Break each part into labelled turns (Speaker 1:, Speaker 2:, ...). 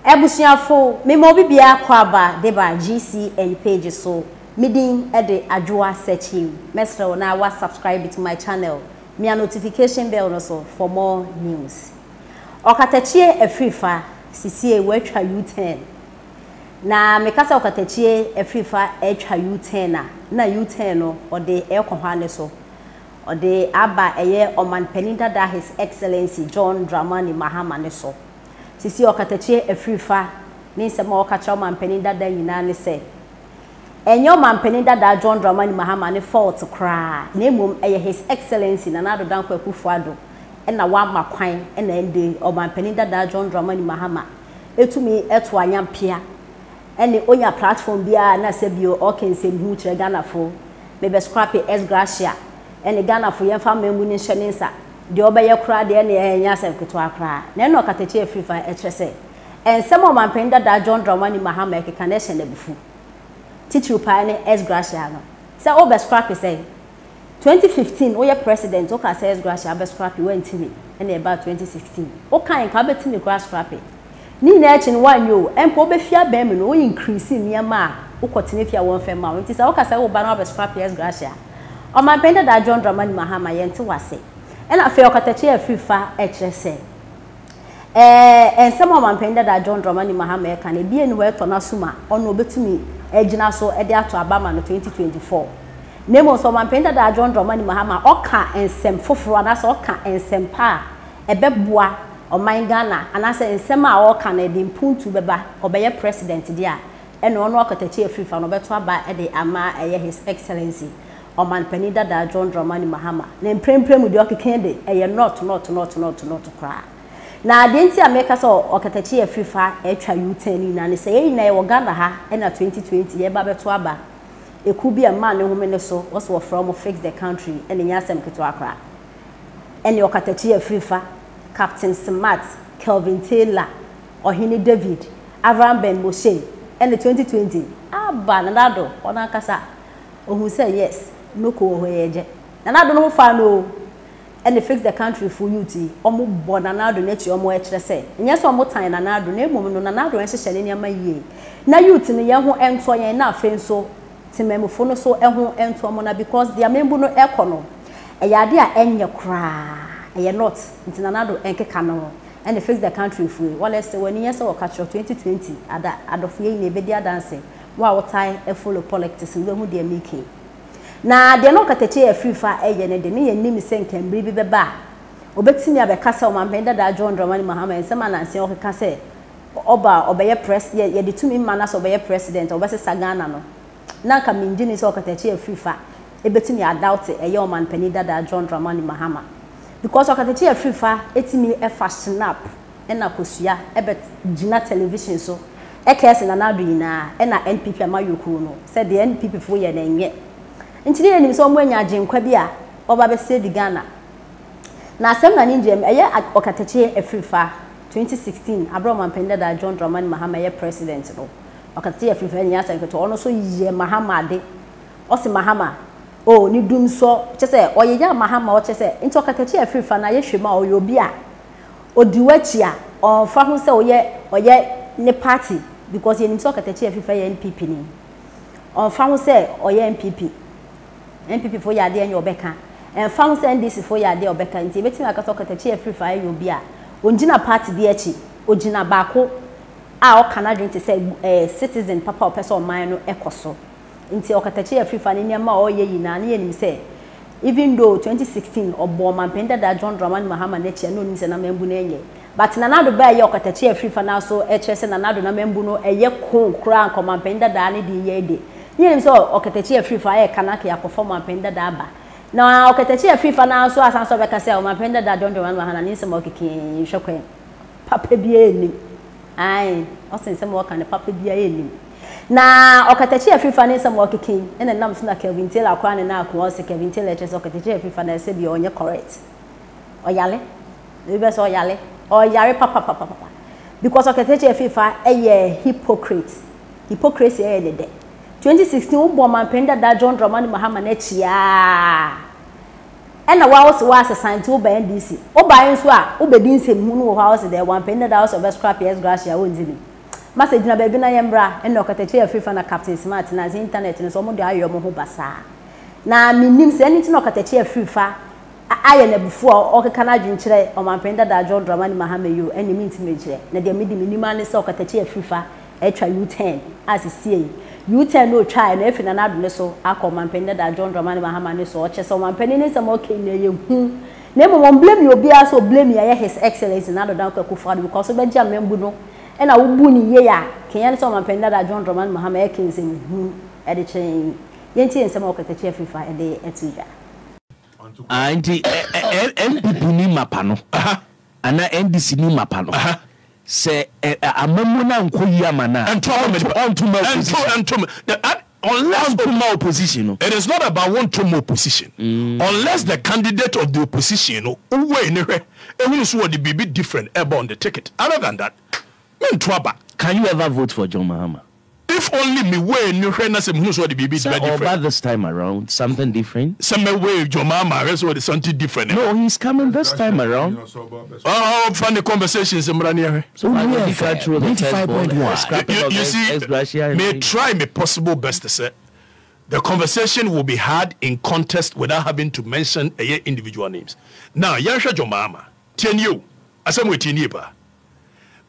Speaker 1: Ebusiafo me mo bibia kwaba deba GCN page so midin ede adwoa searching mesro na wa subscribe to my channel me a notification bell no so for more news. Okatakye Afrifa sisie watwa U10 na mekasa Okatakye Afrifa etwa U10 na U10 no ode ekwohane so ode aba eye omanpanin dada His Excellency John Dramani Mahama ne so sisi Okatakye Afrifa ni nsema okacha omanpanin dada nyina ne se enyo omanpanin dada John Dramani Mahama ne fault kra na emom eye His Excellency na nado danko akufuado ena wa makwan ena ende omanpanin dada John Dramani Mahama etumi eto anyampia ene onya platform bia na sebio okensem hu kire Ghana fo mebe scrap es gracia ene Ghana fo yemfa membu ni hyenensa de obeye kra de ene enya sem keto akra na eno Okatakye Afrifa etrese ensem omanpanin dada John Dramani Mahama ekeka na hye na bufu titru pa ne es gracia no se obe scrap say 2015 oye president o ka say es gracia be scrap wentimi ene about 2016 o kan ka betimi kra scrap ni na echi no wanyo empo be fia ba me no o increase niama o kotene fia won fe ma nti sa o ka say o ba na be scrap es gracia o man penda da John Dramani Mahama yente wase ena fe Okatakye Afrifa etrese ensem o man penda da John Dramani Mahama e kan e bie ni we to na suma ono obetumi ejina so e de ato abama no 2024 nemo so man penda da John Dramani Mahama oka ensem foforo na so oka ensem pa ebeboa oman Ghana anase ensem a oka na de mpuntu beba obeye president dia ene ono Okatakye Afrifa no beto aba e de ama eye His Excellency oman panida da John Dramani Mahama na mpremprem de okeken de eye not kra na adenti America so Okatakye Afrifa etwa U10 na ne sey na e wo Ghana ha e na 2020 ye ba beto aba eku bi ama ne homene so also from fix the country ene nyasem keto akra ene Okatakye Afrifa Captain Smart Kelvin Taylor Ohini David Abraham Ben Moshe ene 2020 aba na dado ona kasa ohun say yes no ko hoyeje na dado no fa no ene fix the country for youth omo bona na dado na chi omo ekire say nya so omo tan na dado na emom no na dado en hyehyele ne ma yie na youth ne ye ho ento yen na afenso timemufo no so eho ento omo na because dia membu no ekono eyade a enye kra eye not nti na dado enkeka no ene fix the country for wala say wani yes o catch 2020 ada adofo ye ne bedi adanse wa wotai e follow politics we hu de make na de no Okatakye Afrifa eye ne de ne nim senkambri bi beba obetimi abekasa o manpenda da John Dramani Mahama ensema na nse o keka say oba obeye president ye de tumi mana so obeye president obese Ghana no na ka minjini so Okatakye Afrifa ebetimi adoubt eye o manpenda da John Dramani Mahama because Okatakye Afrifa etimi e fashion up ena kosua ebet gina television so ekese na nadu ina ena NPP amayokuru no said the NPP fo ye na enye ntiri enim so mo anya agenkwa bi a oba be se di Ghana na asem na ninjem eye Okatakye Afrifa 2016 Abraham Mampenda da John Dramani Mahama ye president no Okatakye Afrifa nya sanketo ono so ye Mahama de osi Mahama o ni dum so chese oyeya Mahama o chese nti Okatakye Afrifa na ye hwema oyobi a odiwachi a onfa ho se oye ne party because ye nim so Okatakye Afrifa ye NPP ni onfa ho se oye NPP for ya de anya obeka en fa ho se NDC for ya de obeka nti betima aka so Okatakye Afrifa ye obi a onjina party de achi ogina baako a o Canadian te say citizen papa o person man no ekoso nti Okatakye Afrifa ne niam a o ye yina ne yenim say even though 2016 obo manpenda da John Dramani Mahama na chia no nim se na membu na enye but na nado ba ye Okatakye Afrifa na so etrese na nado na membu no eye kon kra anko manpenda da ne di ye de yenim so Okatakye Afrifa ye kanaka ya perform manpenda da ba na Okatakye Afrifa na so asan so be ka say o manpenda da John Dramani Mahama ni se mo keke hwekwen papa bia enim ai o se mo kan papa bia enim na Okatakye Afrifa ne some okeke ene nam so na Kelvin Taylor akwa ne na akwa se Kelvin Taylor che so Okatakye Afrifa na se bi onye correct oyale we be so oyale papa because Okatakye Afrifa eye hypocrisy eye de 2016 wo manpenda da John Dramani Mahama na chia ena wa was assigned to NDC o ba yin so a o be din sem hu no house there one penda da house of scrap yes gracia wonzimi message na baby na yembra and Okatakye Afrifa na Captain Smart na internet no so mo de ayo mo ho basa na minim se anything Okatakye Afrifa aye na bufu okeka na adwenkyere omanpenda da John Dramani Mahama yo eni minti mejire na de medi minima ne se Okatakye Afrifa etwa U10 asisi U10 no try na efi na nadu ne so akomanpenda da John Dramani Mahama ne so oche so omanpenda ne se mo okay na ye hu na mo blame you obi aso blame ya his excellency na do dan Akufo-Addo because be jam membu no e na wo bu ni ye ya kenya ne se omanpenda da John Dramani Mahama e ken se hu e de chen yenti ensem Okatakye Afrifa e de etuja
Speaker 2: anti NPP ni mapano ana NDC ni mapano se amamu na nkoyi amana unless opposition
Speaker 3: it is not about one to more opposition unless the candidate of the opposition be different on the ticket. Other than that,
Speaker 2: can you ever vote for John Mahama?
Speaker 3: If only me way new friends and who's what the baby
Speaker 2: different. About this time around, something different.
Speaker 3: Some way John Mahama is what something different.
Speaker 2: No, he's coming this time around.
Speaker 3: Oh, funny conversations in Brania.
Speaker 2: So we got through the
Speaker 3: 95.1. You see, may try my possible best to say the conversation will be had in context without having to mention individual names. Now, Yansha John Mahama, 10 you, as I'm waiting here,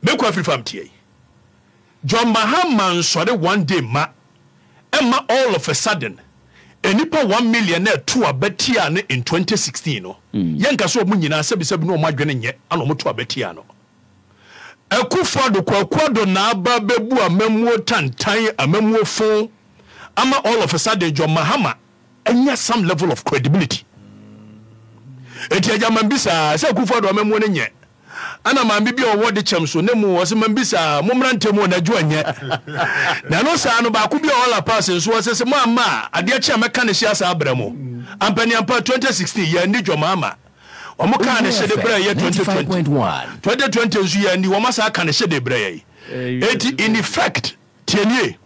Speaker 3: make one from TA. John Mahama sorry one day ma Emma all of a sudden enipa 1 millionaire to a betiano in 2016 no yanka so mu nyina sebi no madwene nye ana mo to a betiano Akufo-Addo kwakwado na aba bebu amamuo tantan amamuo fon ama all of a sudden John Mahama enya some level of credibility eti ajamambisa se Akufo-Addo amamuo ne nye ana mambi bi owo de chem so nemu wo se mambisa momrantemu na juanye na no sa no ba ku bi all pass so wo se mo ama ade che meka ne hia sa abramo ampani ampa 2016 ya ndi John Mahama omo ka ne hye de bra ye 2020 nzu ya ndi wo masa ka ne hye de bra ye eti in effect tienie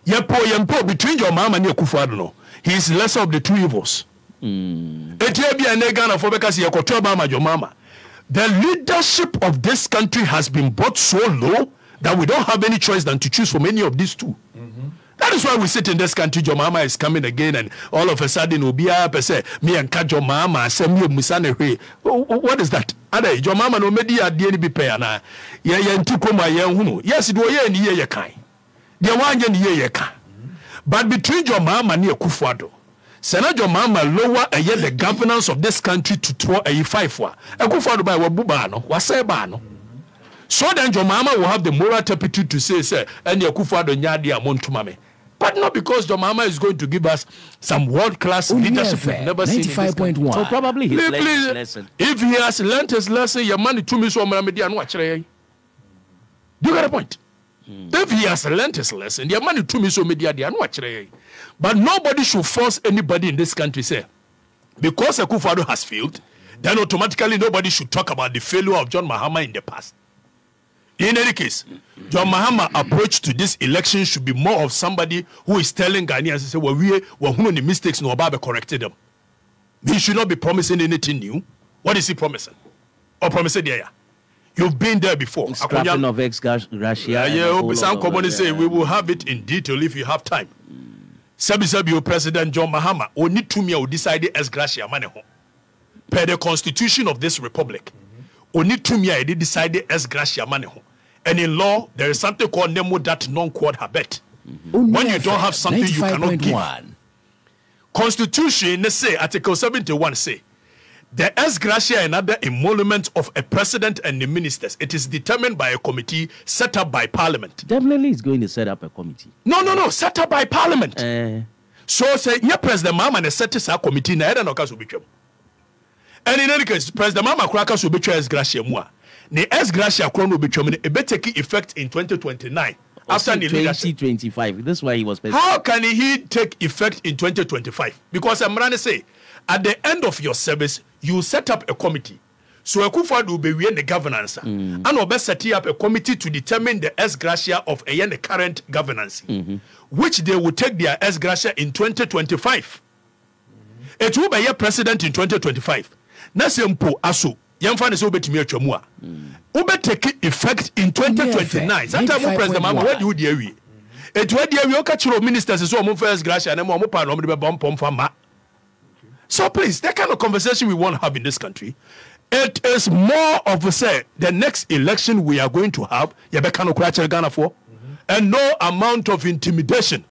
Speaker 3: yempo between John Mahama and Akufo-Addo no he is lesser of the two evils eti bia ne Ghana for beka se ye koto ba ma John Mahama. The leadership of this country has been brought so low that we don't have any choice than to choose from any of these two. That is why we sit in this country. John Mahama is coming again, and all of a sudden, Obia say, me and John Mahama, send me Musane. What is that? Ade John Mahama no media DNB pay na. Ye ntikoma ye hunu. Yes, it was ye ni ye kai. The one ye ye kai. But between John Mahama and Akufo-Addo, Senator Mahama lower the governance of this country to a 5 wa. Akufo-Addo by wabubano, wasebano. So then John Mahama will have the moral turpitude to say, and Akufo-Addo nyadi amontumame. But not because John Mahama is going to give us some world-class leadership we've never seen.
Speaker 2: 95.1. So probably his lesson.
Speaker 3: If he has learned his lesson, your money to me so media and watch. Do you get a point? If he has learned his lesson, your money to me so media and watch. But nobody should force anybody in this country say, because Akufo-Addo has failed, then automatically nobody should talk about the failure of John Mahama in the past. In any case, John Mahama's approach to this election should be more of somebody who is telling Ghanaians, say, well, who the mistakes no about corrected them. He should not be promising anything new. What is he promising? Or promising there? You've been there before.
Speaker 2: Scrapping of ex-Gracia.
Speaker 3: Some communists say we will have it in detail if you have time. Sabi President John Mahama only 2 years decide ex-Gracia money home. Per the constitution of this republic, only 2 years they decided ex-Gracia money home. And in law, there is something called nemo dat non quod habet. When you don't have something you cannot give. Constitution, let's say, Article 71 say, the ex-Gracia and other emoluments of a president and the ministers, it is determined by a committee set up by parliament.
Speaker 2: Definitely is going to set up a committee.
Speaker 3: No, set up by parliament. So say, yeah, President Mahama set up a committee, na no caso be. And in any case, President Mahama Krakas will be ex-Gracia moi. The ex-Gracia Crown will be it better take effect in 2029. After the
Speaker 2: 2025. This is why he was president.
Speaker 3: How can he take effect in 2025? Because I'm going to say, at the end of your service, you set up a committee. So Akufo-Addo will be in the governance. And we'll be setting up a committee to determine the ex-Gracia of the current governance, which they will take their ex-Gracia in 2025. It will be a president in 2025. Na sempo aso Yamfa is obetimi atwamu a. Ube take effect in 2029. Sometimes President Mama, where do you dear we? It where dear we catch your ministers so mo first gracia and mo pa no be bomb pom fama. So please, that kind of conversation we want to have in this country. It is more of a say the next election we are going to have, and no amount of intimidation